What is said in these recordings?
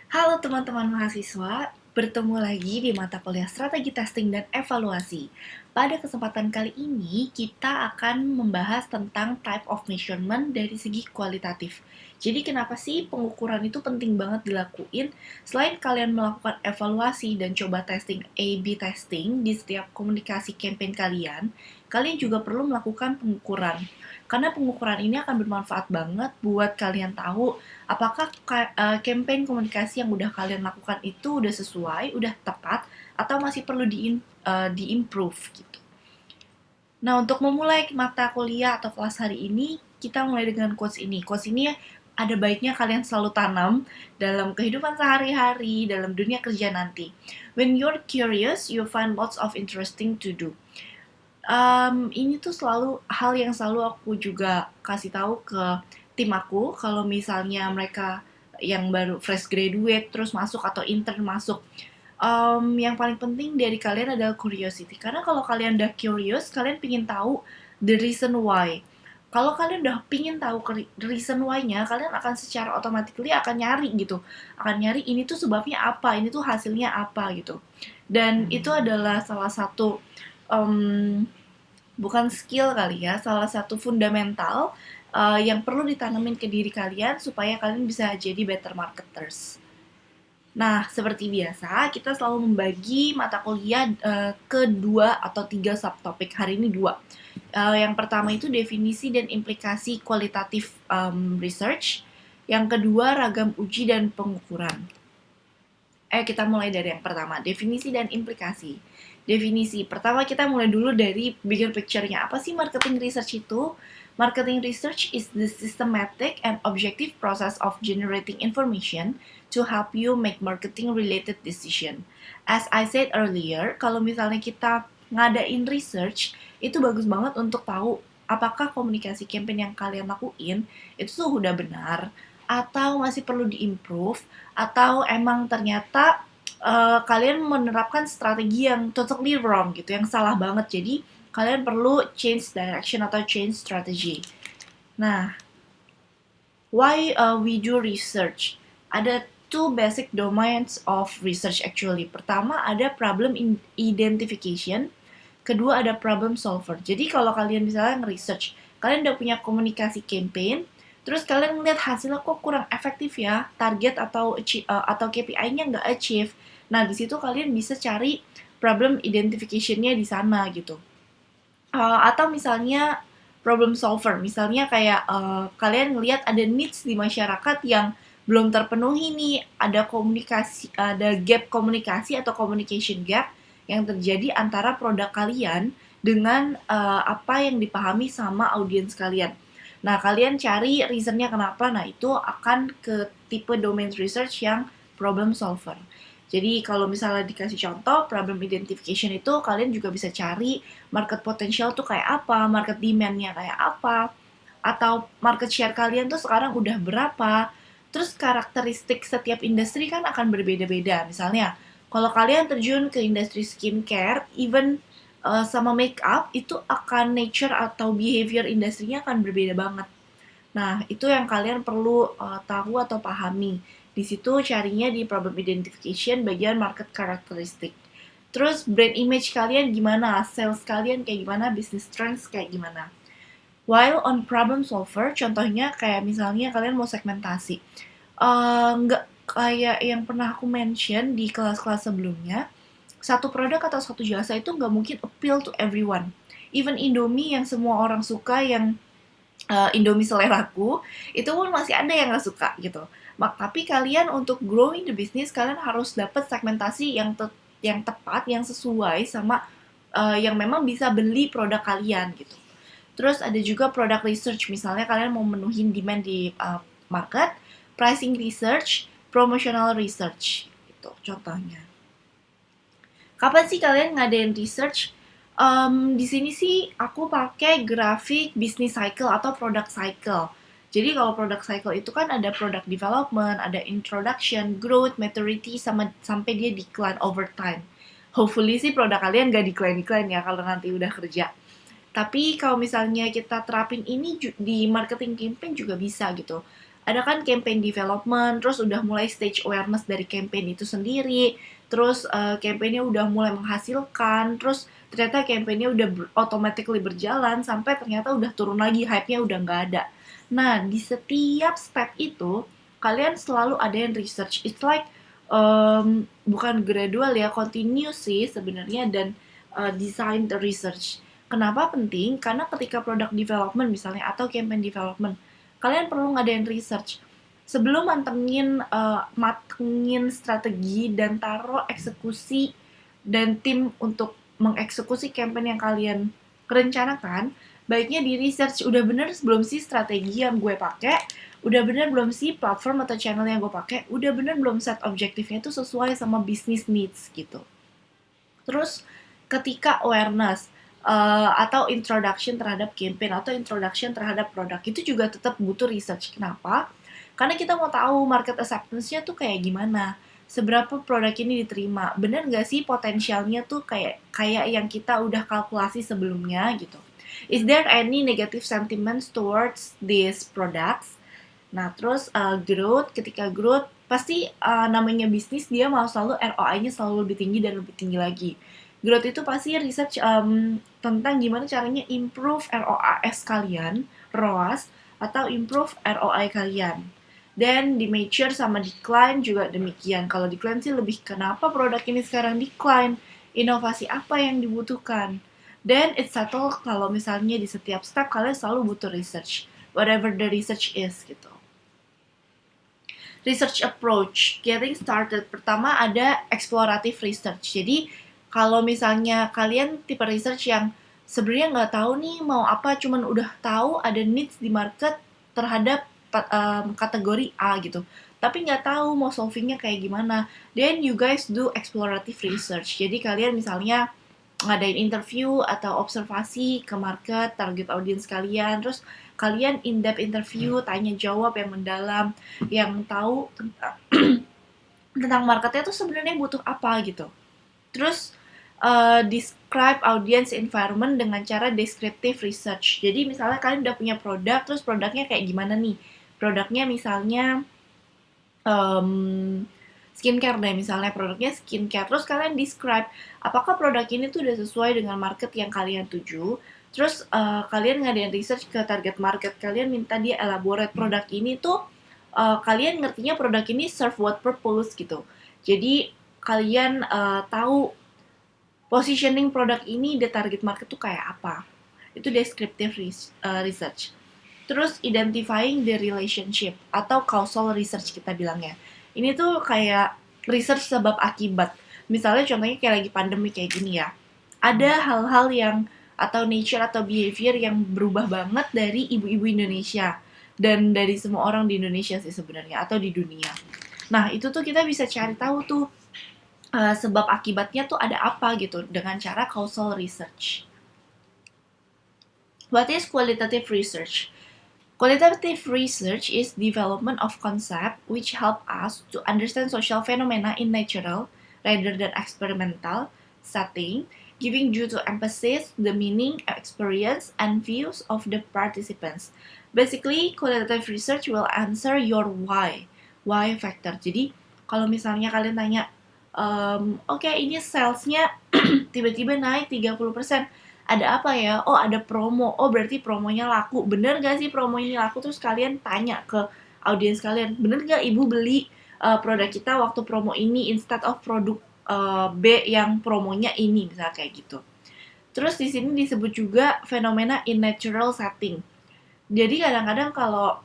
Halo teman-teman mahasiswa, bertemu lagi di mata kuliah Strategi Testing dan Evaluasi. Pada kesempatan kali ini, kita akan membahas tentang type of measurement dari segi kualitatif. Jadi kenapa sih pengukuran itu penting banget dilakuin? Selain kalian melakukan evaluasi dan coba testing A/B testing di setiap komunikasi campaign kalian juga perlu melakukan pengukuran. Karena pengukuran ini akan bermanfaat banget buat kalian tahu apakah campaign komunikasi yang udah kalian lakukan itu udah sesuai, udah tepat, atau masih perlu di-improve gitu. Nah, untuk memulai mata kuliah atau kelas hari ini, kita mulai dengan quotes ini. Quotes ini ada baiknya kalian selalu tanam dalam kehidupan sehari-hari, dalam dunia kerja nanti. When you're curious, you find lots of interesting to do. Ini tuh selalu hal yang selalu aku juga kasih tahu ke tim aku kalau misalnya mereka yang baru fresh graduate terus masuk atau intern masuk. Yang paling penting dari kalian adalah curiosity. Karena kalau kalian udah curious, kalian pingin tahu the reason why. Kalau kalian udah pingin tahu reason why-nya, kalian akan secara automatically akan nyari gitu. Akan nyari ini tuh sebabnya apa, ini tuh hasilnya apa gitu. Dan itu adalah salah satu um, bukan skill kali ya, salah satu fundamental yang perlu ditanamin ke diri kalian supaya kalian bisa jadi better marketers. Nah, seperti biasa, kita selalu membagi mata kuliah ke 2 atau 3 subtopik. Hari ini 2. Yang pertama itu definisi dan implikasi kualitatif research. Yang kedua, ragam uji dan pengukuran. Kita mulai dari yang pertama, definisi dan implikasi. Definisi, pertama kita mulai dulu dari bigger picture-nya. Apa sih marketing research itu? Marketing research is the systematic and objective process of generating information to help you make marketing-related decision. As I said earlier, kalau misalnya kita ngadain research, itu bagus banget untuk tahu apakah komunikasi campaign yang kalian lakuin itu tuh udah benar, atau masih perlu diimprove, atau emang ternyata kalian menerapkan strategi yang totally wrong gitu, yang salah banget. Jadi kalian perlu change direction atau change strategy. Nah, why we do research? Ada two basic domains of research actually. Pertama ada problem identification, kedua ada problem solver. Jadi kalau kalian misalnya nge-research, kalian udah punya komunikasi campaign, terus kalian ngeliat hasilnya kok kurang efektif ya, target atau KPI-nya nggak achieve. Nah, di situ kalian bisa cari problem identification-nya di sana gitu. Atau misalnya problem solver, misalnya kayak kalian ngelihat ada needs di masyarakat yang belum terpenuhi nih, ada gap komunikasi atau communication gap yang terjadi antara produk kalian dengan apa yang dipahami sama audiens kalian. Nah, kalian cari reasonnya kenapa. Nah, itu akan ke tipe domain research yang problem solver. Jadi kalau misalnya dikasih contoh, problem identification itu kalian juga bisa cari market potential tuh kayak apa, market demand-nya kayak apa, atau market share kalian tuh sekarang udah berapa. Terus karakteristik setiap industri kan akan berbeda-beda. Misalnya, kalau kalian terjun ke industri skincare, even sama makeup, itu akan nature atau behavior industrinya akan berbeda banget. Nah, itu yang kalian perlu tahu atau pahami. Di situ carinya di problem identification bagian market characteristic. Terus brand image kalian gimana, sales kalian kayak gimana, business trends kayak gimana. While on problem solver, contohnya kayak misalnya kalian mau segmentasi. Nggak kayak yang pernah aku mention di kelas-kelas sebelumnya, satu produk atau satu jasa itu nggak mungkin appeal to everyone. Even Indomie yang semua orang suka, yang Indomie seleraku, itu pun masih ada yang nggak suka gitu. Tapi kalian untuk growing the business, kalian harus dapat segmentasi yang tepat, yang sesuai sama yang memang bisa beli produk kalian gitu. Terus ada juga product research, misalnya kalian mau menuhin demand di market, pricing research, promotional research, gitu contohnya. Kapan sih kalian ngadain research? Di sini sih aku pakai grafik business cycle atau product cycle. Jadi kalau product cycle itu kan ada product development, ada introduction, growth, maturity, sampai dia decline over time. Hopefully sih produk kalian gak decline-decline ya kalau nanti udah kerja. Tapi kalau misalnya kita terapin ini di marketing campaign juga bisa gitu. ada kan campaign development, terus udah mulai stage awareness dari campaign itu sendiri, terus campaignnya udah mulai menghasilkan, terus ternyata campaignnya udah automatically berjalan, sampai ternyata udah turun lagi, hype-nya udah nggak ada. Nah, di setiap step itu, kalian selalu ada yang research. It's like, bukan gradual ya, continuous sih sebenarnya, dan design the research. Kenapa penting? Karena ketika product development misalnya, atau campaign development, kalian perlu ngadain research. Sebelum matengin strategi dan taruh eksekusi dan tim untuk mengeksekusi campaign yang kalian rencanakan, baiknya di research udah bener belum sih strategi yang gue pakai, udah bener belum sih platform atau channel yang gue pakai, udah bener belum set objektifnya itu sesuai sama business needs gitu. Terus ketika awareness atau introduction terhadap campaign atau introduction terhadap produk itu juga tetap butuh research. Kenapa? Karena kita mau tahu market acceptance-nya tuh kayak gimana, seberapa produk ini diterima, bener nggak sih potensialnya tuh kayak yang kita udah kalkulasi sebelumnya gitu. Is there any negative sentiments towards these products? Nah, terus growth, ketika growth, pasti namanya bisnis dia mau selalu ROI-nya selalu lebih tinggi dan lebih tinggi lagi. Growth itu pasti research tentang gimana caranya improve ROAS kalian, ROAS, atau improve ROI kalian. Dan di mature sama decline juga demikian. Kalau decline sih lebih kenapa produk ini sekarang decline, inovasi apa yang dibutuhkan. Dan it's subtle kalau misalnya di setiap step kalian selalu butuh research, whatever the research is gitu. Research approach, getting started. Pertama ada explorative research. Jadi kalau misalnya kalian tipe research yang sebenarnya nggak tahu nih mau apa, cuman udah tahu ada needs di market terhadap kategori A gitu, tapi nggak tahu mau solvingnya kayak gimana, then you guys do explorative research. Jadi kalian misalnya ngadain interview atau observasi ke market, target audience kalian, terus kalian in-depth interview, tanya jawab yang mendalam, yang tahu tentang marketnya tuh sebenarnya butuh apa gitu. Terus describe audience environment dengan cara descriptive research. Jadi misalnya kalian udah punya produk, terus produknya kayak gimana nih? Produknya misalnya skincare deh, misalnya produknya skincare. Terus kalian describe apakah produk ini tuh udah sesuai dengan market yang kalian tuju. Terus kalian ngadain research ke target market kalian, minta dia elaborate produk ini tuh kalian ngertinya produk ini serve what purpose gitu. Jadi kalian tahu positioning produk ini di target market tuh kayak apa. Itu descriptive research. Terus identifying the relationship atau causal research kita bilangnya. Ini tuh kayak research sebab akibat. Misalnya contohnya kayak lagi pandemi kayak gini ya. Ada hal-hal yang atau nature atau behavior yang berubah banget dari ibu-ibu Indonesia dan dari semua orang di Indonesia sih sebenarnya, atau di dunia. Nah, itu tuh kita bisa cari tahu tuh sebab akibatnya tuh ada apa gitu dengan cara causal research. What is qualitative research? Qualitative research is development of concept which help us to understand social phenomena in natural rather than experimental setting, giving due to emphasis the meaning, experience, and views of the participants. Basically, qualitative research will answer your why factor. Jadi, kalau misalnya kalian tanya, oke, ini salesnya tiba-tiba naik 30%. Ada apa ya? Oh, ada promo. Oh, berarti promonya laku. Bener gak sih promo ini laku? Terus kalian tanya ke audiens kalian, bener gak ibu beli produk kita waktu promo ini instead of produk B yang promonya ini, misalnya kayak gitu. Terus di sini disebut juga fenomena in natural setting. Jadi kadang-kadang kalau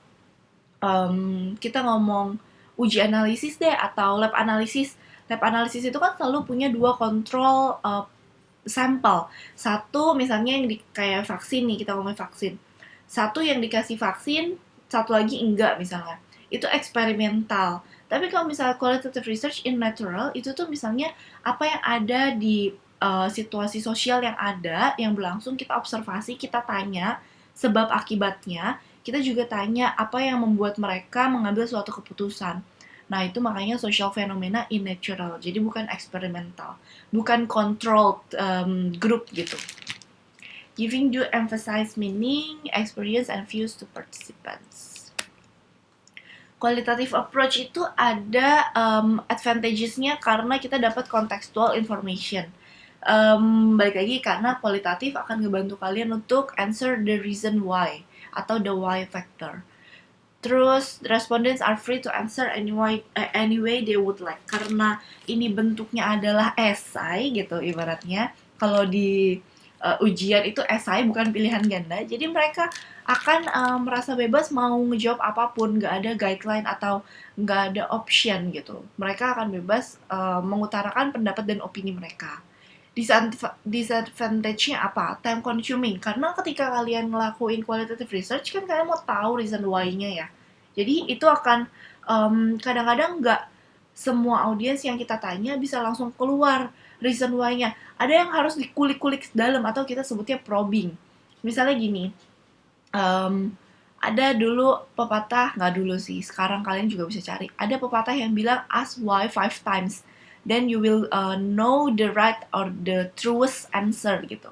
kita ngomong uji analisis deh atau lab analisis itu kan selalu punya dua kontrol sampel. Satu misalnya yang kayak vaksin nih, kita ngomongin vaksin. Satu yang dikasih vaksin, satu lagi enggak misalnya. Itu eksperimental. Tapi kalau misalnya qualitative research in natural, itu tuh misalnya apa yang ada di situasi sosial yang ada, yang berlangsung, kita observasi, kita tanya sebab akibatnya, kita juga tanya apa yang membuat mereka mengambil suatu keputusan. Nah, itu makanya social phenomena in natural. Jadi bukan eksperimental, bukan controlled group gitu. Giving due emphasize meaning, experience, and views to participants. Qualitative approach itu ada advantages-nya karena kita dapat contextual information. Balik lagi karena kualitatif akan ngebantu kalian untuk answer the reason why atau the why factor. Terus respondents are free to answer any way they would like, karena ini bentuknya adalah esai gitu ibaratnya. Kalau di ujian itu esai bukan pilihan ganda, jadi mereka akan merasa bebas mau ngejawab apapun, nggak ada guideline atau nggak ada option gitu. Mereka akan bebas mengutarakan pendapat dan opini mereka. Disadvantage-nya apa? Time consuming. Karena ketika kalian ngelakuin qualitative research kan kalian mau tahu reason why-nya ya. Jadi itu akan kadang-kadang nggak semua audiens yang kita tanya bisa langsung keluar reason why-nya. Ada yang harus dikulik-kulik dalam atau kita sebutnya probing. Misalnya gini, ada dulu pepatah, nggak dulu sih, sekarang kalian juga bisa cari. Ada pepatah yang bilang ask why 5 times, then you will know the right or the truest answer gitu.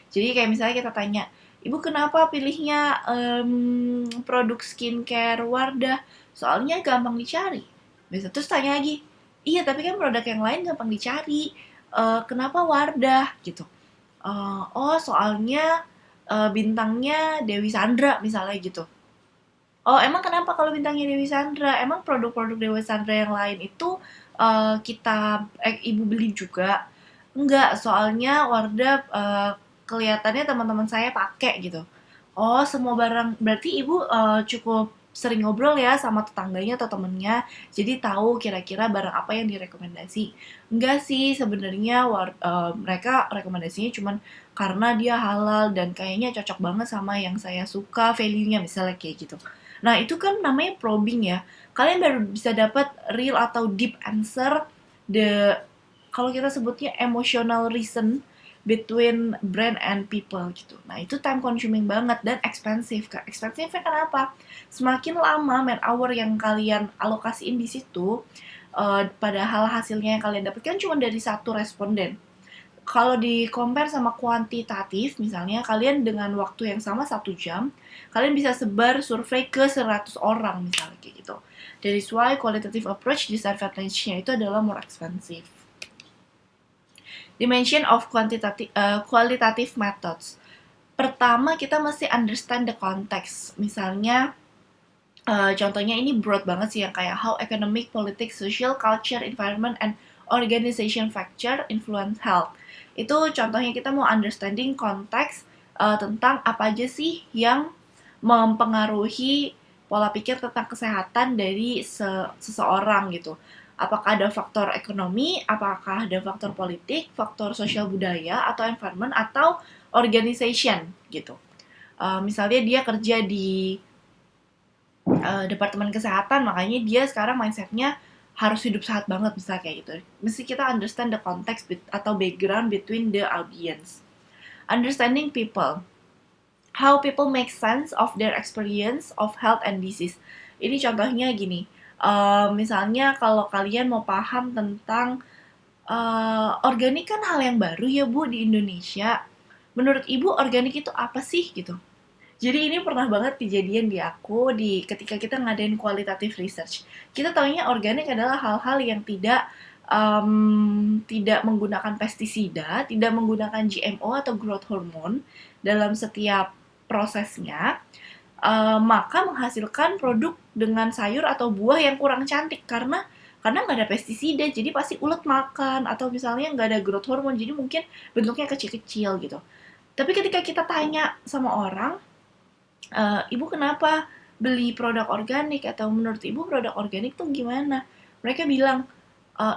Jadi kayak misalnya kita tanya, ibu kenapa pilihnya produk skincare Wardah? Soalnya gampang dicari. Bisa terus tanya lagi, iya tapi kan produk yang lain gampang dicari. Kenapa Wardah gitu? Oh soalnya bintangnya Dewi Sandra misalnya gitu. Oh, emang kenapa kalau bintangnya Dewi Sandra? Emang produk-produk Dewi Sandra yang lain itu ibu beli juga? Enggak, soalnya Wardah kelihatannya teman-teman saya pakai gitu. Oh, semua barang berarti ibu cukup sering ngobrol ya sama tetangganya atau temennya, jadi tahu kira-kira barang apa yang direkomendasi. Enggak sih, sebenarnya mereka rekomendasinya cuman karena dia halal dan kayaknya cocok banget sama yang saya suka, value-nya misalnya kayak gitu. Nah, itu kan namanya probing ya. Kalian baru bisa dapat real atau deep answer, the kalau kita sebutnya emotional reason between brand and people gitu. Nah, itu time consuming banget dan expensive, Kak. Expensive kenapa? Semakin lama man hour yang kalian alokasiin di situ, padahal hasilnya yang kalian dapatkan cuma dari satu responden. Kalau di compare sama kuantitatif, misalnya kalian dengan waktu yang sama 1 jam, kalian bisa sebar survei ke 100 orang misalnya kayak gitu. That is why qualitative approach disadvantage-nya itu adalah more expensive. Dimension of qualitative methods. Pertama, kita mesti understand the context. Misalnya, contohnya ini broad banget sih, yang kayak how economic, politics, social, culture, environment, and organization factor influence health. Itu contohnya kita mau understanding konteks tentang apa aja sih yang mempengaruhi pola pikir tentang kesehatan dari seseorang gitu. Apakah ada faktor ekonomi, apakah ada faktor politik, faktor sosial budaya, atau environment, atau organization gitu. Misalnya dia kerja di departemen kesehatan, makanya dia sekarang mindsetnya harus hidup sehat banget, misalnya kayak gitu. Mesti kita understand the context atau background between the audience. Understanding people. How people make sense of their experience of health and disease. Ini contohnya gini, misalnya kalau kalian mau paham tentang organik kan hal yang baru ya Bu di Indonesia. Menurut Ibu organik itu apa sih gitu? Jadi ini pernah banget kejadian di aku ketika kita ngadain qualitative research. Kita taunya organik adalah hal-hal yang tidak menggunakan pestisida, tidak menggunakan GMO atau growth hormone dalam setiap prosesnya, maka menghasilkan produk dengan sayur atau buah yang kurang cantik karena nggak ada pestisida, jadi pasti ulet makan, atau misalnya nggak ada growth hormone, jadi mungkin bentuknya kecil-kecil gitu. Tapi ketika kita tanya sama orang, ibu kenapa beli produk organik, atau menurut ibu produk organik tuh gimana? Mereka bilang,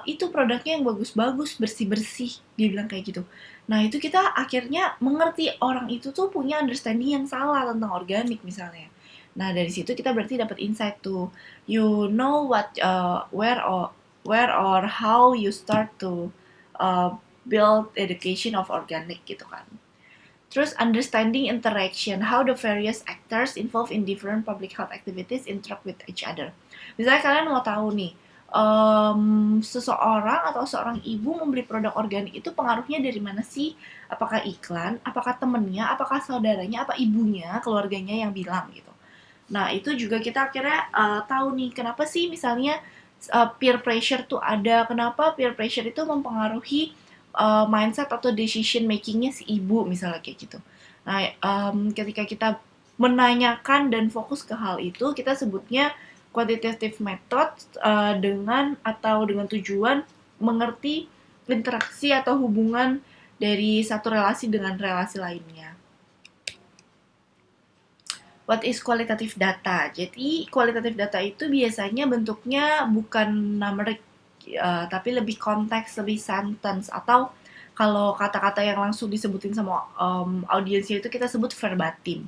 itu produknya yang bagus-bagus, bersih-bersih, dia bilang kayak gitu. Nah itu kita akhirnya mengerti orang itu tuh punya understanding yang salah tentang organik misalnya. Nah dari situ kita berarti dapat insight tuh, you know what, where or how you start to build education of organic gitu kan. Terus understanding interaction, how the various actors involved in different public health activities interact with each other. Misalnya kalian mau tahu nih, seseorang atau seorang ibu membeli produk organik itu pengaruhnya dari mana sih? Apakah iklan, apakah temennya, apakah saudaranya, apa ibunya, keluarganya yang bilang gitu. Nah, itu juga kita akhirnya tahu nih, kenapa sih misalnya peer pressure tuh ada, kenapa peer pressure itu mempengaruhi mindset atau decision makingnya si ibu, misalnya kayak gitu. Nah, ketika kita menanyakan dan fokus ke hal itu, kita sebutnya quantitative method dengan tujuan mengerti interaksi atau hubungan dari satu relasi dengan relasi lainnya. What is qualitative data? Jadi qualitative data itu biasanya bentuknya bukan numeric, tapi lebih konteks, lebih sentence, atau kalau kata-kata yang langsung disebutin sama audiensnya itu kita sebut verbatim.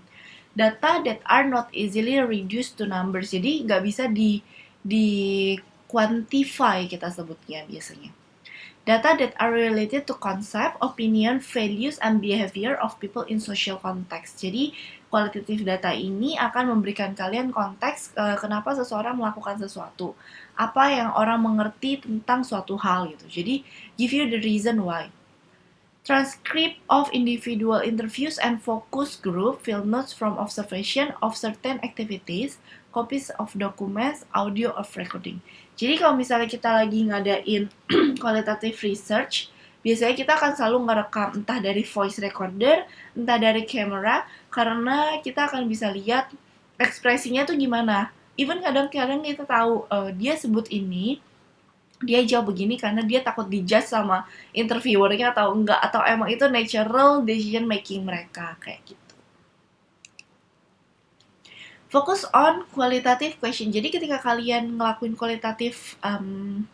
Data that are not easily reduced to numbers. Jadi nggak bisa di quantify, kita sebutnya biasanya. Data that are related to concept, opinion, values, and behavior of people in social context. Jadi, qualitative data ini akan memberikan kalian konteks kenapa seseorang melakukan sesuatu. Apa yang orang mengerti tentang suatu hal gitu. Jadi, give you the reason why. Transcript of individual interviews and focus group, field notes from observation of certain activities, copies of documents, audio of recording. Jadi kalau misalnya kita lagi ngadain qualitative research, biasanya kita akan selalu ngerekam entah dari voice recorder, entah dari kamera, karena kita akan bisa lihat ekspresinya tuh gimana. Even kadang-kadang kita tahu dia sebut ini, dia jawab begini karena dia takut dijudge sama interviewernya atau enggak, atau emang itu natural decision making mereka, kayak gitu. Fokus on qualitative question. Jadi ketika kalian ngelakuin qualitative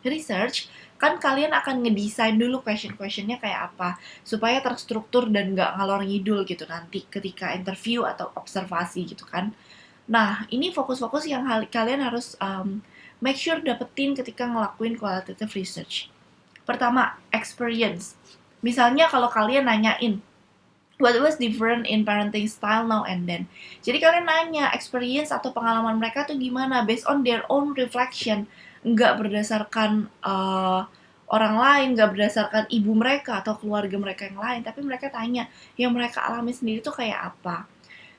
research, kan kalian akan ngedesain dulu question-questionnya kayak apa, supaya terstruktur dan nggak ngalor ngidul gitu nanti ketika interview atau observasi gitu kan. Nah, ini fokus-fokus yang kalian harus make sure dapetin ketika ngelakuin qualitative research. Pertama, experience. Misalnya kalau kalian nanyain, what was different in parenting style now and then? Jadi kalian nanya experience atau pengalaman mereka tuh gimana based on their own reflection, nggak berdasarkan orang lain, nggak berdasarkan ibu mereka atau keluarga mereka yang lain, tapi mereka tanya yang mereka alami sendiri tuh kayak apa.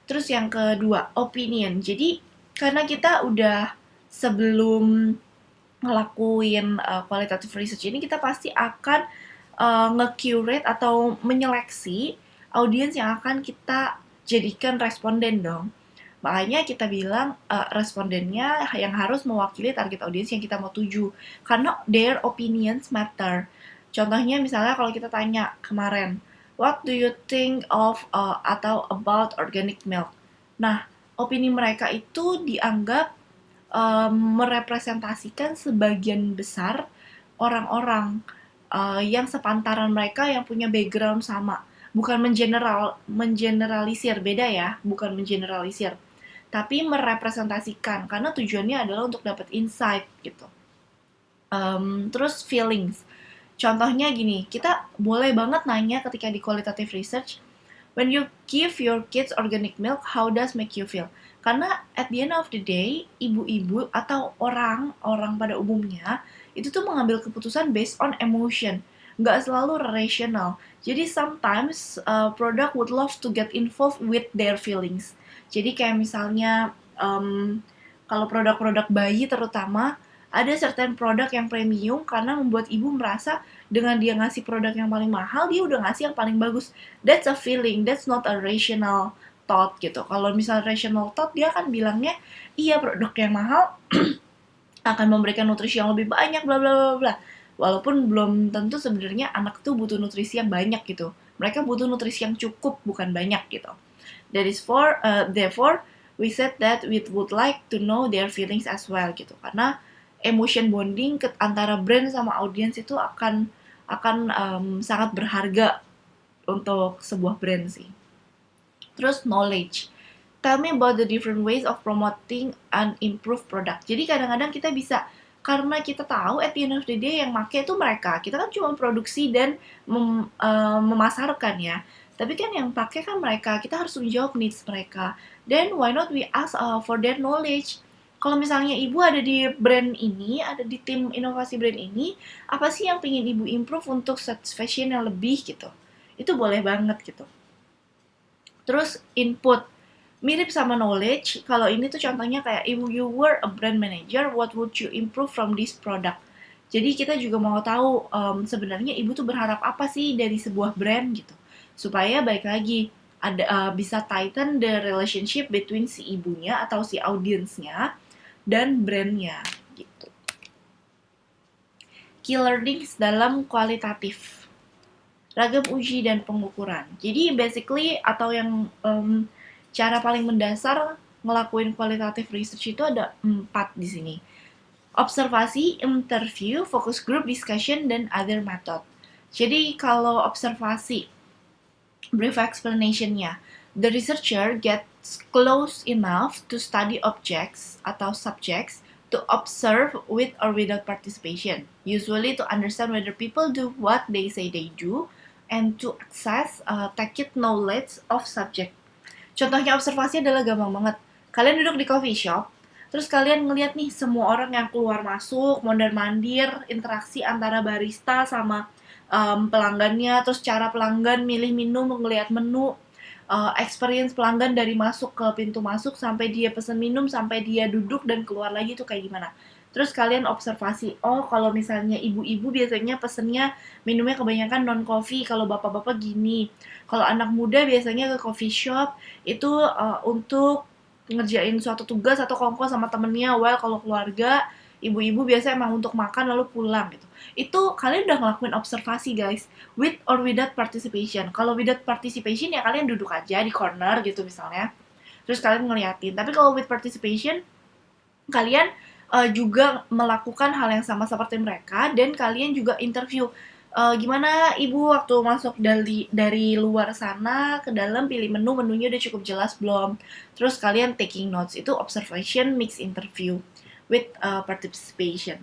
Terus yang kedua, opinion. Jadi karena kita udah sebelum ngelakuin qualitative research ini, kita pasti akan nge-curate atau menyeleksi audiens yang akan kita jadikan responden dong. Makanya kita bilang respondennya yang harus mewakili target audiens yang kita mau tuju. Karena their opinions matter. Contohnya misalnya kalau kita tanya kemarin, what do you think of atau about organic milk? Nah, opini mereka itu dianggap merepresentasikan sebagian besar orang-orang yang sepantaran mereka yang punya background sama. Bukan mengeneralisir, beda ya, bukan mengeneralisir. Tapi merepresentasikan, karena tujuannya adalah untuk dapat insight gitu. Terus feelings. Contohnya gini, kita boleh banget nanya ketika di qualitative research, when you give your kids organic milk, how does make you feel? Karena at the end of the day, ibu-ibu atau orang pada umumnya itu tuh mengambil keputusan based on emotion, nggak selalu rational. Jadi sometimes product would love to get involved with their feelings. Jadi kayak misalnya kalau produk-produk bayi terutama, ada certain produk yang premium karena membuat ibu merasa dengan dia ngasih produk yang paling mahal, dia udah ngasih yang paling bagus. That's a feeling, that's not a rational thought gitu. Kalau misalnya rational thought, dia akan bilangnya, iya produk yang mahal akan memberikan nutrisi yang lebih banyak, bla bla bla bla. Walaupun belum tentu sebenarnya anak tuh butuh nutrisi yang banyak gitu. Mereka butuh nutrisi yang cukup, bukan banyak gitu. Therefore, we said that we would like to know their feelings as well gitu. Karena emotion bonding antara brand sama audiens itu akan sangat berharga untuk sebuah brand sih. Terus knowledge. Tell me about the different ways of promoting an improved product. Jadi kadang-kadang kita bisa, karena kita tahu at the end of the day yang make itu mereka. Kita kan cuma produksi dan memasarkan ya. Tapi kan yang pakai kan mereka. Kita harus menjawab needs mereka. Then why not we ask for their knowledge? Kalau misalnya ibu ada di brand ini, ada di tim inovasi brand ini, apa sih yang pengen ibu improve untuk satisfaction yang lebih gitu? Itu boleh banget gitu. Terus input. Mirip sama knowledge, kalau ini tuh contohnya kayak if you were a brand manager, what would you improve from this product? Jadi kita juga mau tahu sebenarnya ibu tuh berharap apa sih dari sebuah brand gitu. Supaya baik lagi ada bisa tighten the relationship between si ibunya atau si audiensnya dan brandnya gitu. Key learnings dalam kualitatif, ragam uji dan pengukuran. Jadi basically atau yang cara paling mendasar ngelakuin qualitative research itu ada 4 di sini. Observasi, interview, focus group, discussion, dan other method. Jadi kalau observasi, brief explanation-nya, the researcher gets close enough to study objects atau subjects to observe with or without participation, usually to understand whether people do what they say they do, and to access tacit knowledge of subject. Contohnya observasi adalah gampang banget. Kalian duduk di coffee shop, terus kalian ngeliat nih semua orang yang keluar masuk, mondar-mandir, interaksi antara barista sama pelanggannya, terus cara pelanggan milih minum, ngeliat menu, experience pelanggan dari masuk ke pintu masuk sampai dia pesen minum, sampai dia duduk dan keluar lagi itu kayak gimana. Terus kalian observasi, oh kalau misalnya ibu-ibu biasanya pesennya minumnya kebanyakan non-coffee, kalau bapak-bapak gini. Kalau anak muda biasanya ke coffee shop, itu untuk ngerjain suatu tugas atau kongko sama temennya, well kalau keluarga, ibu-ibu biasa emang untuk makan lalu pulang gitu. Itu kalian udah ngelakuin observasi guys, with or without participation. Kalau without participation ya kalian duduk aja di corner gitu misalnya, terus kalian ngeliatin. Tapi kalau with participation, kalian juga melakukan hal yang sama seperti mereka dan kalian juga interview gimana ibu waktu masuk dari luar sana ke dalam pilih menunya udah cukup jelas belum, terus kalian taking notes. Itu observation mix interview with participation.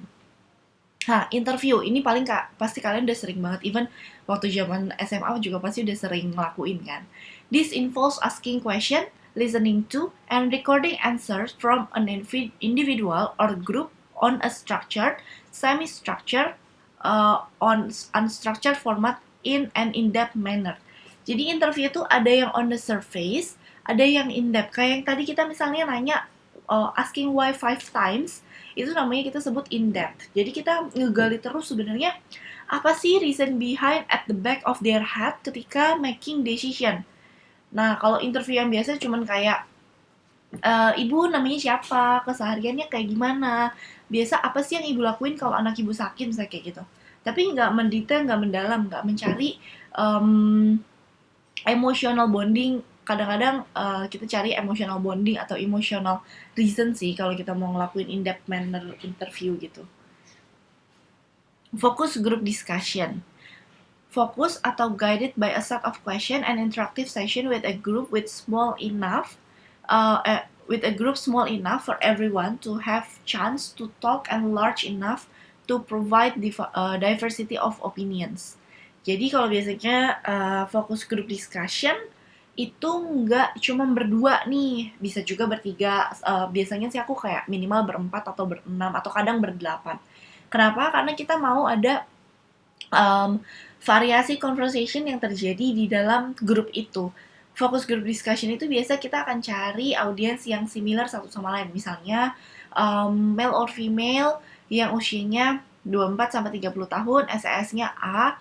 Nah, interview ini paling pasti kalian udah sering banget, even waktu zaman SMA juga pasti udah sering ngelakuin kan. This involves asking question, listening to, and recording answers from an individual or group on a structured, semi-structured, on unstructured format in an in-depth manner. Jadi interview itu ada yang on the surface, ada yang in-depth. Kayak yang tadi kita misalnya nanya asking why 5 times, itu namanya kita sebut in-depth. Jadi kita ngegali terus sebenarnya apa sih reason behind at the back of their head ketika making decision. Nah, kalau interview yang biasa cuman kayak ibu namanya siapa, kesehariannya kayak gimana, biasa apa sih yang ibu lakuin kalau anak ibu sakit, misalnya kayak gitu. Tapi nggak mendetail, nggak mendalam, nggak mencari emotional bonding. Kadang-kadang kita cari emotional bonding atau emotional reason sih kalau kita mau ngelakuin in-depth manner interview gitu. Focus group discussion. Focus atau guided by a set of question and interactive session with a group small enough for everyone to have chance to talk and large enough to provide diversity of opinions. Jadi kalau biasanya focus group discussion itu nggak cuma berdua nih, bisa juga bertiga. Biasanya sih aku kayak minimal berempat atau berenam atau kadang berdelapan. Kenapa? Karena kita mau ada variasi conversation yang terjadi di dalam grup itu. Focus group discussion itu biasa kita akan cari audiens yang similar satu sama lain. Misalnya male or female yang usianya 24-30 tahun, SES-nya A,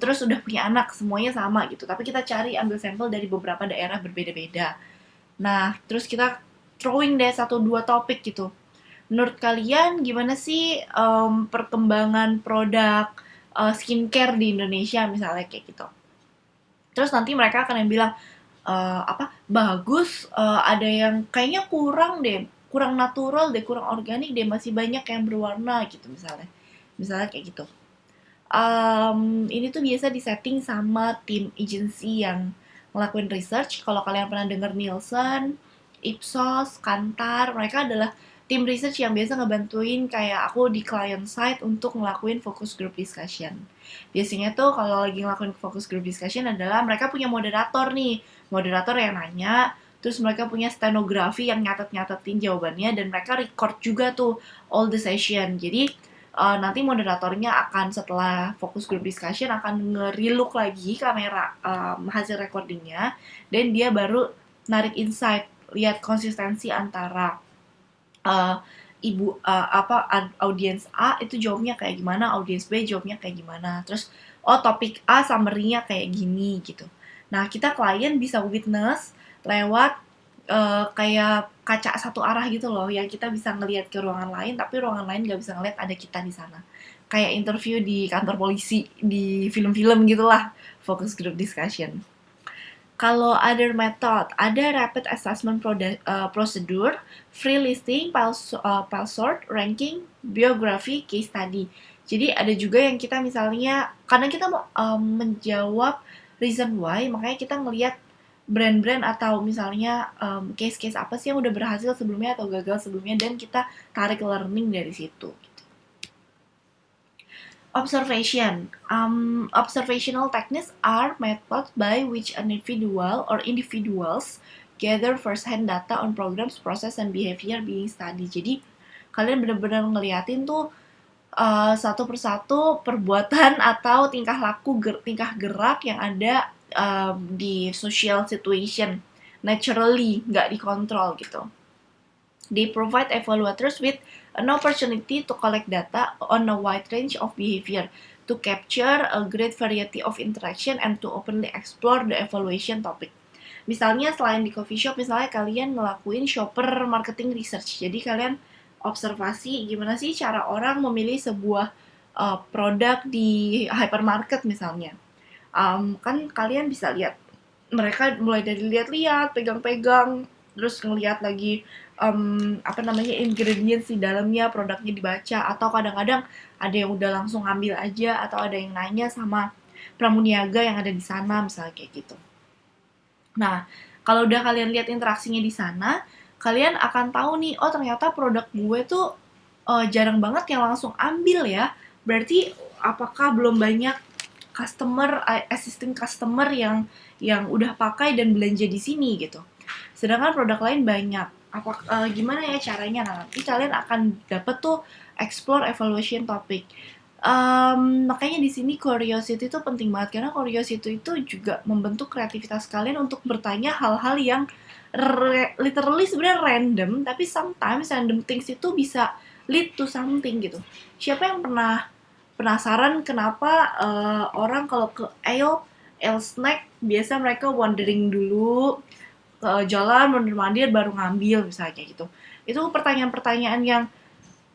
terus udah punya anak, semuanya sama gitu. Tapi kita cari ambil sampel dari beberapa daerah berbeda-beda. Nah, terus kita throwing deh 1-2 topik gitu. Menurut kalian gimana sih perkembangan produk skincare di Indonesia misalnya kayak gitu. Terus nanti mereka akan yang bilang bagus, ada yang kayaknya kurang deh, kurang natural deh, kurang organik deh, masih banyak yang berwarna gitu misalnya kayak gitu. Ini tuh biasa disetting sama tim agency yang ngelakuin research. Kalau kalian pernah denger Nielsen, Ipsos, Kantar, mereka adalah tim research yang biasa ngebantuin kayak aku di client side untuk ngelakuin focus group discussion. Biasanya tuh kalau lagi ngelakuin focus group discussion adalah mereka punya moderator nih, moderator yang nanya, terus mereka punya stenografi yang nyatet-nyatetin jawabannya, dan mereka record juga tuh all the session. Jadi nanti moderatornya akan setelah focus group discussion akan nge-relook lagi kamera hasil recordingnya, dan dia baru narik insight, lihat konsistensi antara uh, audiens A itu jawabnya kayak gimana, audiens B jawabnya kayak gimana. Terus topik A summary-nya kayak gini gitu. Nah, kita klien bisa witness lewat kayak kaca satu arah gitu loh, yang kita bisa ngelihat ke ruangan lain, tapi ruangan lain nggak bisa ngelihat ada kita di sana. Kayak interview di kantor polisi di film-film gitulah, focus group discussion. Kalau other method, ada rapid assessment procedure, free listing, file sort, ranking, biography, case study. Jadi ada juga yang kita misalnya, karena kita mau menjawab reason why, makanya kita ngelihat brand-brand atau misalnya case-case apa sih yang udah berhasil sebelumnya atau gagal sebelumnya, dan kita tarik learning dari situ. Observation. Observational techniques are methods by which an individual or individuals gather first-hand data on programs, process, and behavior being studied. Jadi kalian benar-benar ngeliatin tuh satu persatu perbuatan atau tingkah laku, tingkah gerak yang ada di social situation, naturally, nggak dikontrol gitu. They provide evaluators with an opportunity to collect data on a wide range of behavior, to capture a great variety of interaction, and to openly explore the evaluation topic. Misalnya selain di coffee shop, misalnya kalian ngelakuin shopper marketing research. Jadi kalian observasi gimana sih cara orang memilih sebuah produk di hypermarket misalnya. Kan kalian bisa lihat mereka mulai dari lihat-lihat, pegang-pegang, terus ngelihat lagi ingredients di dalamnya, produknya dibaca, atau kadang-kadang ada yang udah langsung ngambil aja, atau ada yang nanya sama pramuniaga yang ada di sana, misalnya kayak gitu. Nah, kalau udah kalian lihat interaksinya di sana, kalian akan tahu nih, oh ternyata produk gue tuh jarang banget yang langsung ambil ya. Berarti apakah belum banyak existing customer yang udah pakai dan belanja di sini gitu. Sedangkan produk lain banyak. Gimana ya caranya? Nah, nanti kalian akan dapat tuh explore evaluation topic. Makanya di sini curiosity itu penting banget, karena curiosity itu juga membentuk kreativitas kalian untuk bertanya hal-hal yang literally sebenarnya random, tapi sometimes random things itu bisa lead to something gitu. Siapa yang pernah penasaran kenapa orang kalau ke ale snack biasa mereka wandering dulu ke jalan mondar-mandir baru ngambil misalnya gitu. Itu pertanyaan-pertanyaan yang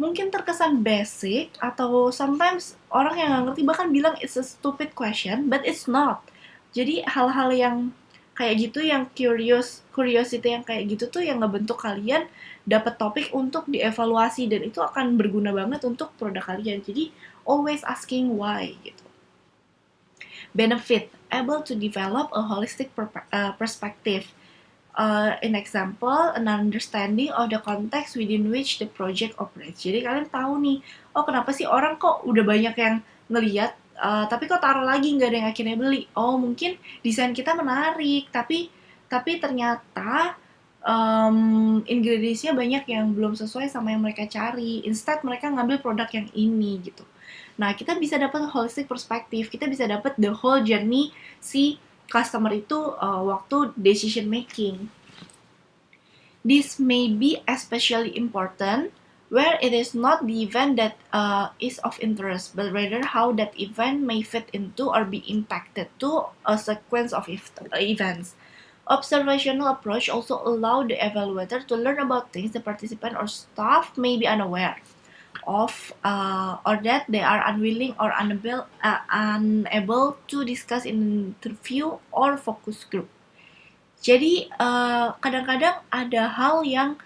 mungkin terkesan basic atau sometimes orang yang nggak ngerti bahkan bilang it's a stupid question, but it's not. Jadi hal-hal yang kayak gitu, yang curiosity yang kayak gitu tuh yang ngebentuk kalian dapat topik untuk dievaluasi, dan itu akan berguna banget untuk produk kalian. Jadi always asking why gitu. Benefit, able to develop a holistic perspective. An example, an understanding of the context within which the project operates. Jadi kalian tahu nih, oh kenapa sih orang kok udah banyak yang ngeliat, tapi kok taruh lagi nggak ada yang akhirnya beli. Oh mungkin desain kita menarik, tapi ternyata ingredientsnya banyak yang belum sesuai sama yang mereka cari. Instead mereka ngambil produk yang ini gitu. Nah kita bisa dapat holistic perspective, kita bisa dapat the whole journey si customer itu waktu decision making. This may be especially important where it is not the event that is of interest, but rather how that event may fit into or be impacted to a sequence of events. Observational approach also allow the evaluator to learn about things the participant or staff may be unaware of, or that they are unwilling or unable to discuss in interview or focus group. Jadi kadang-kadang ada hal yang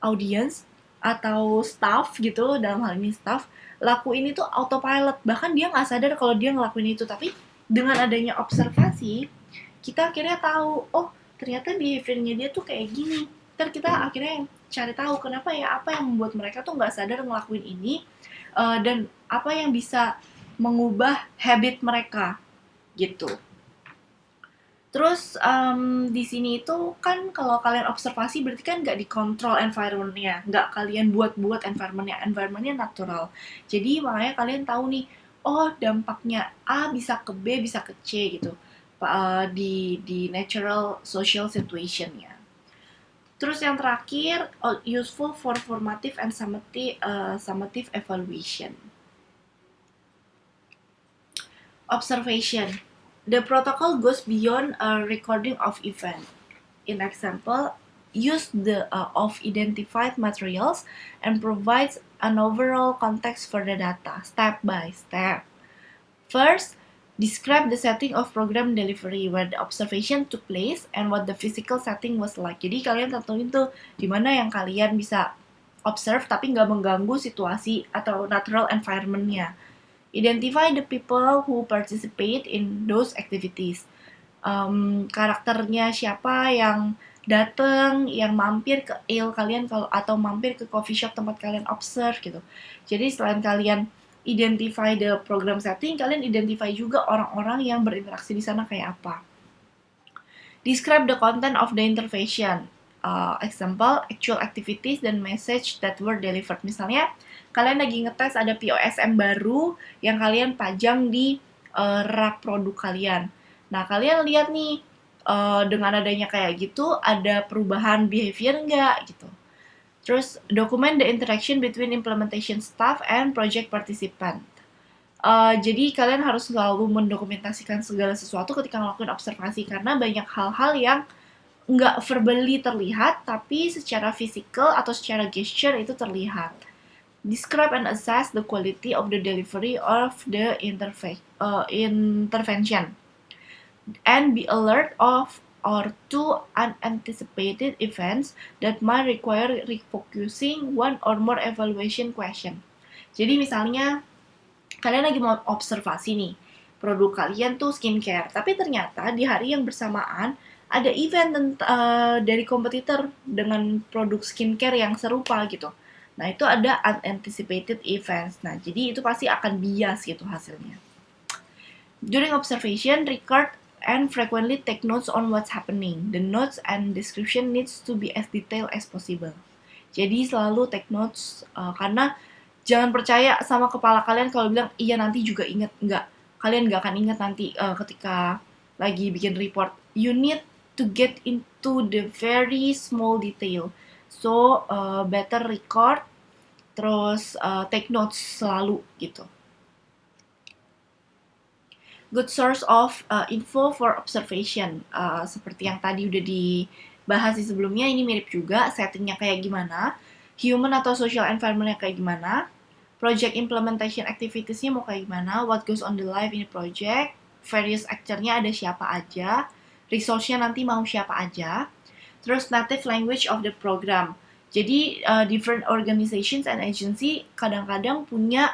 audience atau staff gitu, dalam hal ini staff, lakuin itu autopilot, bahkan dia nggak sadar kalau dia ngelakuin itu, tapi dengan adanya observasi kita akhirnya tahu, oh ternyata behaviornya dia tuh kayak gini. Ntar kita akhirnya cari tahu kenapa ya, apa yang membuat mereka tuh nggak sadar ngelakuin ini, dan apa yang bisa mengubah habit mereka gitu. Terus di sini itu kan kalau kalian observasi berarti kan nggak dikontrol environment-nya, nggak kalian buat environment-nya natural. Jadi makanya kalian tahu nih, oh dampaknya A bisa ke B bisa ke C gitu, di natural social situation-nya. Terus yang terakhir, useful for formative and summative evaluation. Observation. The protocol goes beyond a recording of event. In example, use the of identified materials and provides an overall context for the data, step by step. First, describe the setting of program delivery where the observation took place and what the physical setting was like. Jadi kalian tentuin tuh di mana yang kalian bisa observe tapi nggak mengganggu situasi atau natural environment-nya. Identify the people who participate in those activities. Karakternya siapa yang datang, yang mampir ke ale kalian atau mampir ke coffee shop tempat kalian observe gitu. Jadi selain kalian identify the program setting, kalian identify juga orang-orang yang berinteraksi di sana kayak apa. Describe the content of the intervention. Example, actual activities dan message that were delivered. Misalnya, kalian lagi ngetes ada POSM baru yang kalian pajang di rak produk kalian. Nah, kalian lihat nih, dengan adanya kayak gitu, ada perubahan behavior nggak gitu. Terus, document the interaction between implementation staff and project participant. Jadi kalian harus selalu mendokumentasikan segala sesuatu ketika ngelakuin observasi, karena banyak hal-hal yang nggak verbally terlihat, tapi secara physical atau secara gesture itu terlihat. Describe and assess the quality of the delivery of the intervention. And be alert of or to unanticipated events that might require refocusing one or more evaluation question. Jadi misalnya, kalian lagi mau observasi nih, produk kalian tuh skincare, tapi ternyata di hari yang bersamaan ada event dari kompetitor dengan produk skincare yang serupa gitu. Nah, itu ada unanticipated events. Nah, jadi itu pasti akan bias gitu hasilnya. During observation, record and frequently take notes on what's happening. The notes and description needs to be as detailed as possible. Jadi selalu take notes, karena jangan percaya sama kepala kalian kalau bilang, iya nanti juga inget. Enggak, kalian nggak akan inget nanti ketika lagi bikin report. You need to get into the very small detail. So, better record, terus take notes selalu gitu. Good source of info for observation. Seperti yang tadi udah dibahas di sebelumnya, ini mirip juga, settingnya kayak gimana, human atau social environment-nya kayak gimana, project implementation activities-nya mau kayak gimana, what goes on the live in the project, various actor-nya ada siapa aja, resource-nya nanti mau siapa aja, terus native language of the program. Jadi different organizations and agency kadang-kadang punya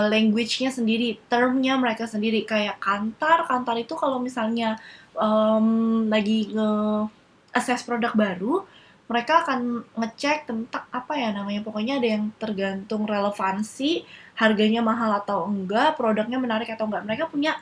language-nya sendiri, term-nya mereka sendiri. Kayak Kantar itu kalau misalnya lagi nge-assess produk baru, mereka akan ngecek tentang apa ya namanya, pokoknya ada yang tergantung relevansi, harganya mahal atau enggak, produknya menarik atau enggak. Mereka punya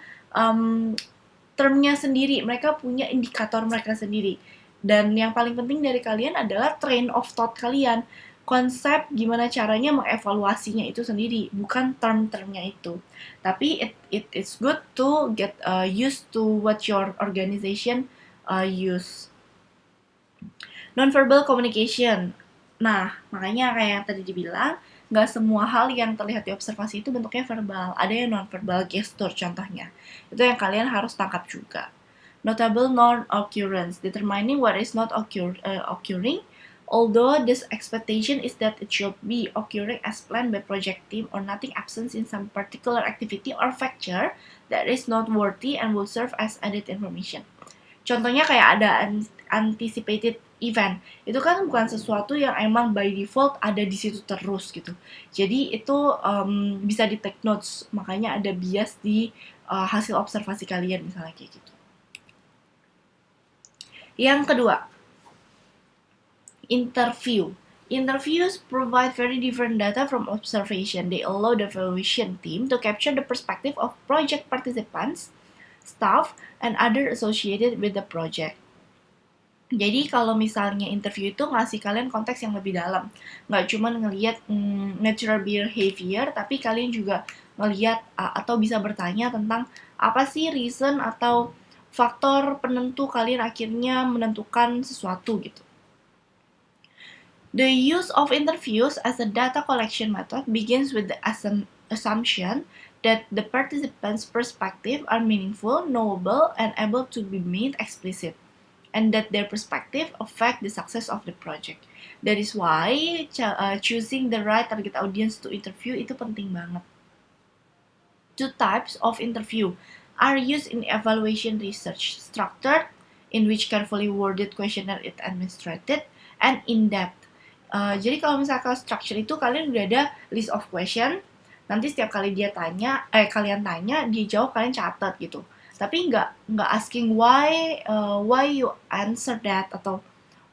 term-nya sendiri, mereka punya indikator mereka sendiri. Dan yang paling penting dari kalian adalah train of thought kalian. Konsep gimana caranya mengevaluasinya itu sendiri, bukan term-termnya itu. Tapi it's good to get used to what your organization use. Non-verbal communication. Nah, makanya kayak yang tadi dibilang, nggak semua hal yang terlihat di observasi itu bentuknya verbal. Ada yang non-verbal gesture contohnya. Itu yang kalian harus tangkap juga. Notable non-occurrence. Determining what is not occurring, although this expectation is that it should be occurring as planned by project team or nothing absent in some particular activity or factor that is noteworthy and will serve as added information. Contohnya kayak ada anticipated event. Itu kan bukan sesuatu yang emang by default ada di situ terus gitu. Jadi itu bisa di take notes, makanya ada bias di hasil observasi kalian misalnya kayak gitu. Yang kedua, interview. Interviews provide very different data from observation. They allow the evaluation team to capture the perspective of project participants, staff, and other associated with the project. Jadi kalau misalnya interview itu ngasih kalian konteks yang lebih dalam. Nggak cuma ngelihat natural behavior, tapi kalian juga ngelihat atau bisa bertanya tentang apa sih reason atau faktor penentu kalian akhirnya menentukan sesuatu gitu. The use of interviews as a data collection method begins with the assumption that the participants' perspectives are meaningful, knowable, and able to be made explicit, and that their perspective affect the success of the project. That is why choosing the right target audience to interview itu penting banget. Two types of interview are used in evaluation research: structured, in which carefully worded questionnaire is administered, and in-depth. Jadi kalau misalkan structure itu kalian udah ada list of question, nanti setiap kali kalian tanya, dia jawab, kalian catat gitu. Tapi nggak asking why you answer that atau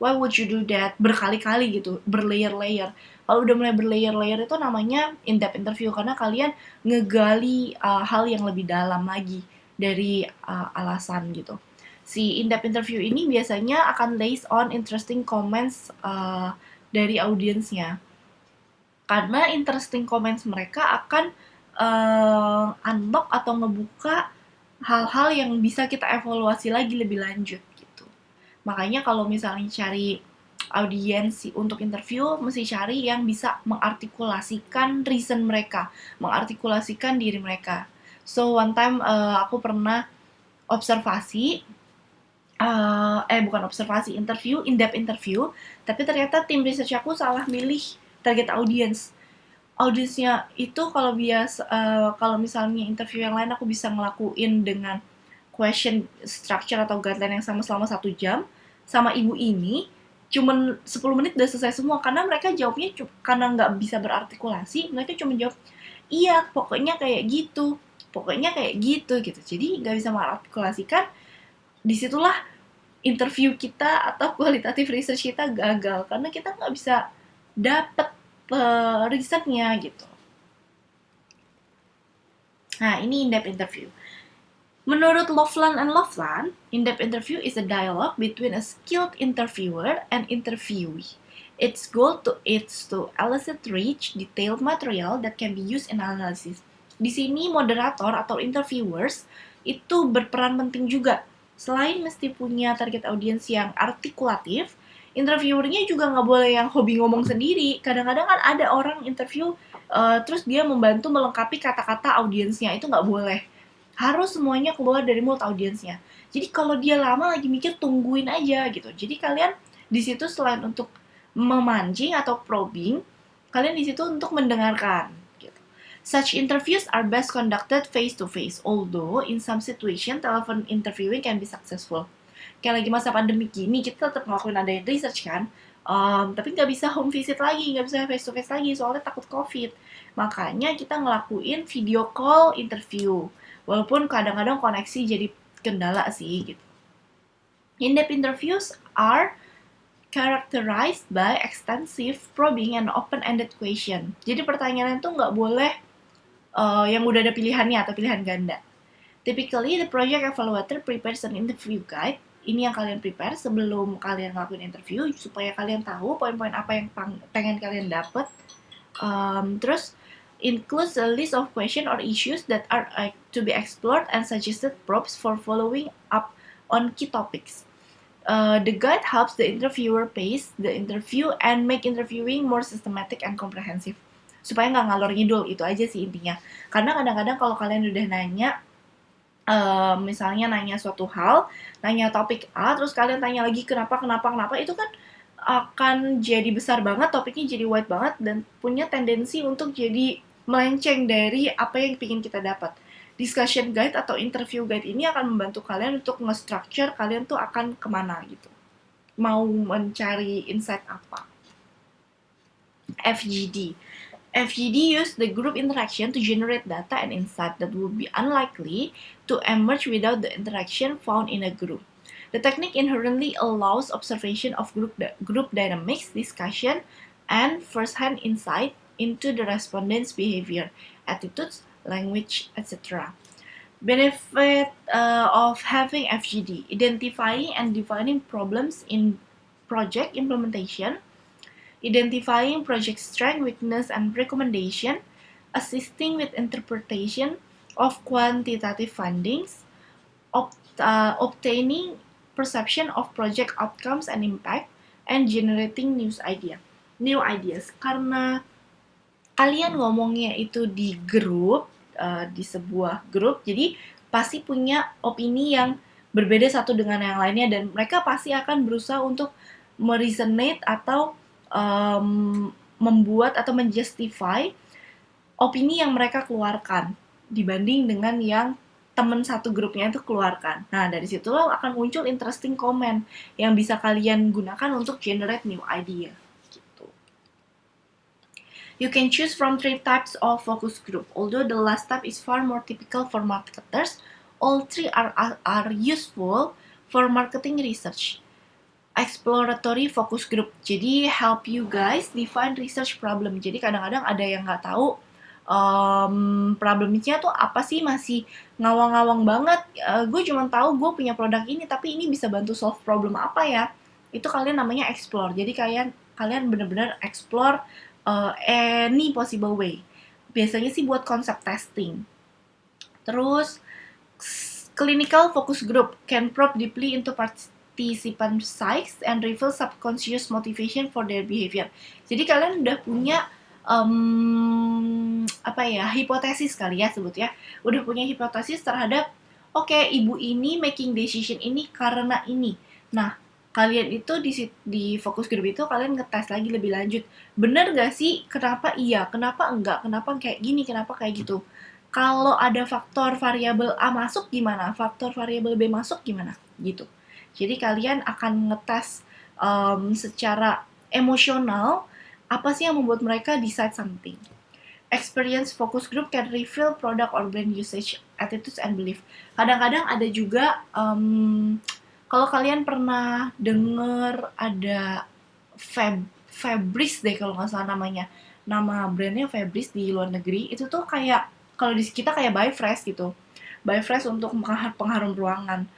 why would you do that berkali-kali gitu, berlayer-layer. Kalau udah mulai berlayer-layer itu namanya in-depth interview, karena kalian ngegali hal yang lebih dalam lagi dari alasan gitu. Si in-depth interview ini biasanya akan based on interesting comments dari audiensnya. Karena interesting comments mereka akan unlock atau ngebuka hal-hal yang bisa kita evaluasi lagi lebih lanjut gitu. Makanya kalau misalnya cari audiens untuk interview, mesti cari yang bisa mengartikulasikan reason mereka, mengartikulasikan diri mereka. So one time aku pernah observasi, interview, in-depth interview, tapi ternyata tim research aku salah milih target audience. Audiensnya itu kalau misalnya interview yang lain aku bisa ngelakuin dengan question structure atau guideline yang sama selama 1 jam, sama ibu ini cuman 10 menit udah selesai semua, karena mereka jawabnya karena nggak bisa berartikulasi, mereka cuma jawab iya pokoknya kayak gitu gitu. Jadi nggak bisa mengartikulasikan, disitulah interview kita atau kualitatif research kita gagal, karena kita nggak bisa dapet risetnya gitu. Nah, ini in-depth interview. Menurut Loveland and Loveland, in-depth interview is a dialogue between a skilled interviewer and interviewee. Its goal is to elicit rich, detailed material that can be used in analysis. Di sini moderator atau interviewers itu berperan penting juga. Selain mesti punya target audience yang artikulatif, interviewernya juga nggak boleh yang hobi ngomong sendiri. Kadang-kadang kan ada orang interview terus dia membantu melengkapi kata-kata audiensnya, itu nggak boleh. Harus semuanya keluar dari mulut audiensnya. Jadi kalau dia lama lagi mikir, tungguin aja gitu. Jadi kalian di situ selain untuk memancing atau probing, kalian di situ untuk mendengarkan. Gitu. Such interviews are best conducted face to face, although in some situation telephone interviewing can be successful. Kayak lagi masa pandemi gini, kita tetap ngelakuin ada research kan, tapi nggak bisa home visit lagi, nggak bisa face to face lagi, soalnya takut COVID. Makanya kita ngelakuin video call interview, walaupun kadang-kadang koneksi jadi kendala sih gitu. In-depth interviews are characterized by extensive probing and open-ended question. Jadi pertanyaan itu nggak boleh yang udah ada pilihannya atau pilihan ganda. Typically, the project evaluator prepares an interview guide. Ini yang kalian prepare sebelum kalian ngelakuin interview, supaya kalian tahu poin-poin apa yang pengen kalian dapat. Terus, includes a list of questions or issues that are to be explored and suggested prompts for following up on key topics. The guide helps the interviewer pace the interview and make interviewing more systematic and comprehensive. Supaya nggak ngalor ngidul, itu aja sih intinya. Karena kadang-kadang kalau kalian udah nanya, misalnya nanya suatu hal, nanya topik A, terus kalian tanya lagi kenapa, itu kan akan jadi besar banget, topiknya jadi wide banget, dan punya tendensi untuk jadi melenceng dari apa yang ingin kita dapat. Discussion guide atau interview guide ini akan membantu kalian untuk nge-structure kalian tuh akan kemana gitu. Mau mencari insight apa. FGD. FGD use the group interaction to generate data and insight that would be unlikely to emerge without the interaction found in a group. The technique inherently allows observation of group dynamics, discussion, and first-hand insight into the respondents' behavior, attitudes, language, etc. Benefit of having FGD: identifying and defining problems in project implementation, identifying project strength, weakness, and recommendation, assisting with interpretation of quantitative findings, obtaining perception of project outcomes and impact, and generating news idea. new ideas. Karena kalian ngomongnya itu di grup, di sebuah grup, jadi pasti punya opini yang berbeda satu dengan yang lainnya, dan mereka pasti akan berusaha untuk meresonate atau membuat atau menjustify opini yang mereka keluarkan dibanding dengan yang temen satu grupnya itu keluarkan. Nah, dari situ akan muncul interesting comment yang bisa kalian gunakan untuk generate new idea. Gitu. You can choose from 3 types of focus group. Although the last type is far more typical for marketers, all three are useful for marketing research. Exploratory focus group, jadi help you guys define research problem. Jadi kadang-kadang ada yang nggak tahu problemnya tuh apa sih, masih ngawang-ngawang banget. Gue cuma tahu gue punya produk ini, tapi ini bisa bantu solve problem apa ya? Itu kalian namanya explore. Jadi kalian benar-benar explore any possible way. Biasanya sih buat concept testing. Terus clinical focus group can probe deeply into participant psyche and reveal subconscious motivation for their behavior. Jadi kalian udah punya hipotesis kali ya sebut ya. Udah punya hipotesis terhadap ibu ini making decision ini karena ini. Nah, kalian itu di fokus group itu kalian ngetes lagi lebih lanjut. Bener gak sih? Kenapa iya? Kenapa enggak? Kenapa kayak gini? Kenapa kayak gitu? Kalau ada faktor variabel A masuk gimana? Faktor variabel B masuk gimana? Gitu. Jadi kalian akan ngetes secara emosional apa sih yang membuat mereka decide something. Experience focus group can reveal product or brand usage, attitudes, and belief. Kadang-kadang ada juga, kalau kalian pernah denger ada Febris deh kalau nggak salah namanya. Nama brandnya Febris di luar negeri. Itu tuh kayak, kalau di kita kayak By Fresh gitu. By Fresh untuk pengharum ruangan.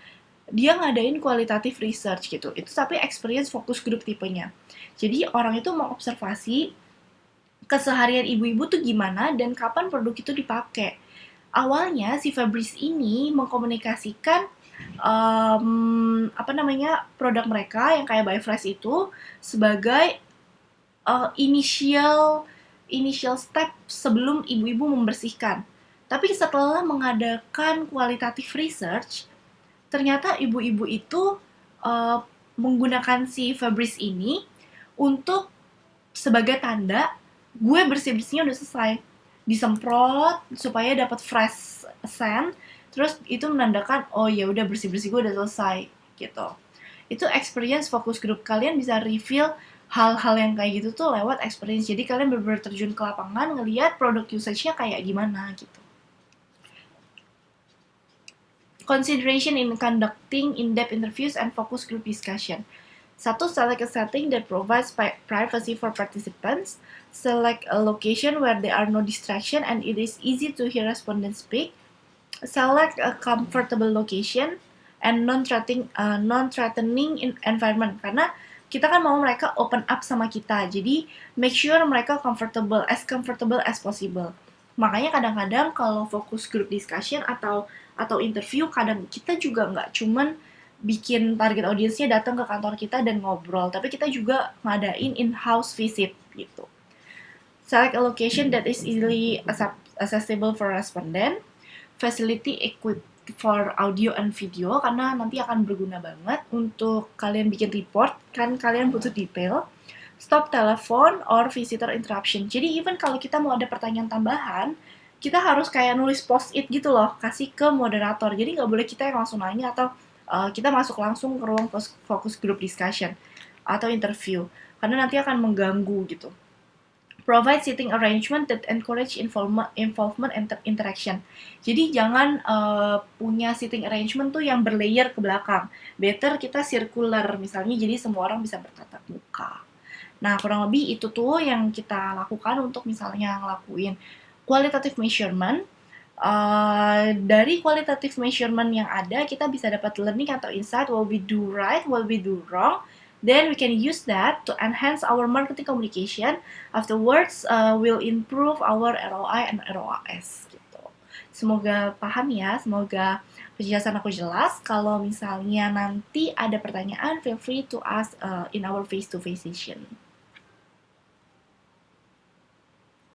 Dia ngadain qualitative research gitu. Itu tapi experience focus group tipenya. Jadi orang itu mengobservasi keseharian ibu-ibu tuh gimana dan kapan produk itu dipakai. Awalnya si Fabris ini mengkomunikasikan produk mereka yang kayak By Fresh itu sebagai initial step sebelum ibu-ibu membersihkan. Tapi setelah mengadakan qualitative research, ternyata ibu-ibu itu menggunakan si Fabris ini untuk sebagai tanda gue bersih-bersihnya udah selesai, disemprot supaya dapat fresh scent, terus itu menandakan oh ya udah bersih-bersih gue udah selesai gitu. Itu experience focus group. Kalian bisa reveal hal-hal yang kayak gitu tuh lewat experience. Jadi kalian benar-benar terjun ke lapangan ngelihat produk usage-nya kayak gimana gitu. Consideration in conducting in-depth interviews and focus group discussion. Satu, select a setting that provides privacy for participants. Select a location where there are no distraction and it is easy to hear respondents speak. Select a comfortable location and non-threatening environment. Karena kita kan mau mereka open up sama kita. Jadi make sure mereka comfortable as possible. Makanya kadang-kadang kalau focus group discussion atau interview, kadang kita juga nggak cuman bikin target audiensnya datang ke kantor kita dan ngobrol, tapi kita juga ngadain in-house visit gitu. Select a location that is easily accessible for respondent. Facility equipped for audio and video, karena nanti akan berguna banget untuk kalian bikin report, kan kalian butuh detail. Stop telephone or visitor interruption. Jadi even kalau kita mau ada pertanyaan tambahan, kita harus kayak nulis post-it gitu loh, kasih ke moderator. Jadi nggak boleh kita yang langsung nanya atau kita masuk langsung ke ruang focus group discussion atau interview, karena nanti akan mengganggu gitu. Provide sitting arrangement that encourage involvement and interaction. Jadi jangan punya sitting arrangement tuh yang berlayer ke belakang. Better kita circular, misalnya jadi semua orang bisa bertatap muka. Nah, kurang lebih itu tuh yang kita lakukan untuk misalnya ngelakuin qualitative measurement. Dari qualitative measurement yang ada, kita bisa dapat learning atau insight what we do right, what we do wrong. Then we can use that to enhance our marketing communication. Afterwards, we'll improve our ROI and ROAS gitu. Semoga paham ya, semoga penjelasan aku jelas. Kalau misalnya nanti ada pertanyaan, feel free to ask in our face-to-face session.